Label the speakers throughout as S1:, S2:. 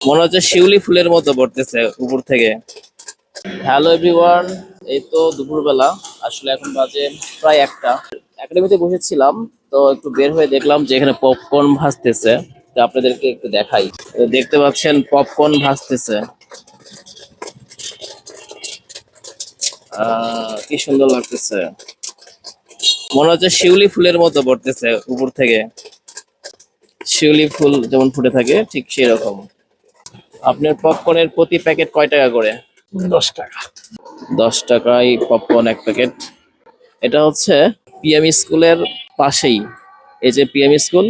S1: মনে হচ্ছে শিউলি ফুলের মতো পড়তেছে উপর থেকে। হ্যালো এভরিওয়ান, এই তো দুপুরবেলা, আসলে এখন বাজে প্রায় একটা। একাডেমিতে বসেছিলাম, তো একটু বের হয়ে দেখলাম যে এখানে পপকর্ন ভাসতেছে। তো আপনাদেরকে একটু দেখাই। তো দেখতে পাচ্ছেন পপকর্ন ভাসতেছে। কি সুন্দর লাগতেছে, মনে হচ্ছে শিউলি ফুলের মতো পড়তেছে উপর থেকে। শিউলি ফুল যেমন ফুটে থাকে ঠিক সেই রকম। আপনার পপকর্নের প্রতি প্যাকেট কয় টাকা করে?
S2: 10 টাকা।
S1: 10 টাকায় পপকর্ন এক প্যাকেট। এটা হচ্ছে পিএম স্কুলের পাশেই, এই যে পিএম স্কুল,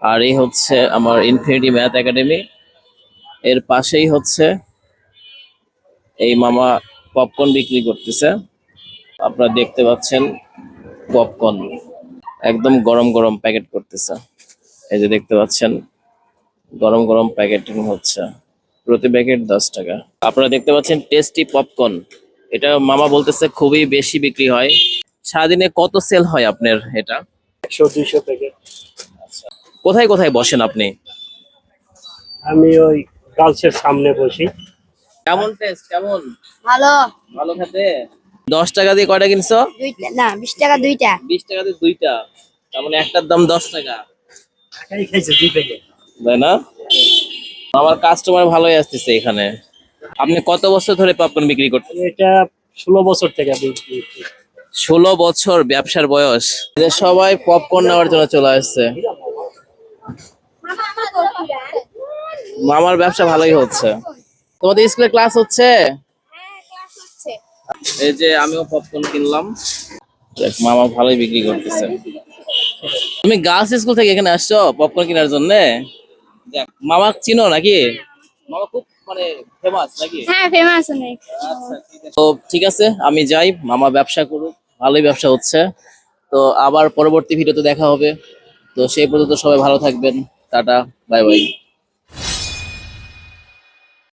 S1: আর এই হচ্ছে আমার ইনফিনিটি ম্যাথ একাডেমি, এর পাশেই হচ্ছে এই মামা পপকর্ন বিক্রি করতেছে। আপনারা দেখতে পাচ্ছেন পপকর্ন একদম গরম গরম প্যাকেট করতেছে। এই যে দেখতে পাচ্ছেন গরম গরম প্যাকেটিং হচ্ছে, প্রতি প্যাকেট 10 টাকা। আপনারা দেখতে পাচ্ছেন টেস্টি পপকর্ন, এটা মামা বলতেছে খুবই বেশি বিক্রি হয়। সারাদিনে কত সেল হয় আপনার এটা?
S2: 100-200 প্যাকেট।
S1: কোথায় কোথায় বসেন আপনি?
S2: আমি ওই গার্লসের সামনে বসি।
S1: কেমন টেস্ট, কেমন?
S3: ভালো।
S1: ভালো খেতে। 10 টাকা দিয়ে কয়টা কিনছো?
S3: দুইটা না, 20 টাকা দুইটা।
S1: 20 টাকা দিয়ে দুইটা, তার মানে একটার দাম 10 টাকা,
S2: একাই খাইছে 2 প্যাকেট।
S1: তাই না? আমার কাস্টমার ভালোই আসতেছে এখানে। আপনি কত বছর ধরে পপকর্ন বিক্রি করতেন?
S2: আমি এটা 16 বছর থেকে বিক্রি করি।
S1: 16 বছর ব্যবসার বয়স। যে সবাই পপকর্ন নেওয়ার জন্য চলে আসছে। মামার ব্যবসা ভালোই হচ্ছে। তোমাদের স্কুলে ক্লাস হচ্ছে? এই যে আমিও পপকর্ন কিনলাম। দেখ, মামা ভালোই বিক্রি করতেছে। তুমি গার্লস স্কুল থেকে এখানে আসছো পপকর্ন কেনার জন্য? দেখ, মামা চিনো নাকি? মামা খুব মানে ফেমাস নাকি?
S3: হ্যাঁ, ফেমাস অনেক।
S1: আচ্ছা, ঠিক আছে। তো ঠিক আছে, আমি যাই, মামা ব্যবসা করুক, ভালোই ব্যবসা হচ্ছে। তো আবার পরবর্তী ভিডিওতে দেখা হবে। তো সেই পর্যন্ত সবাই ভালো থাকবেন। Tata, bye bye.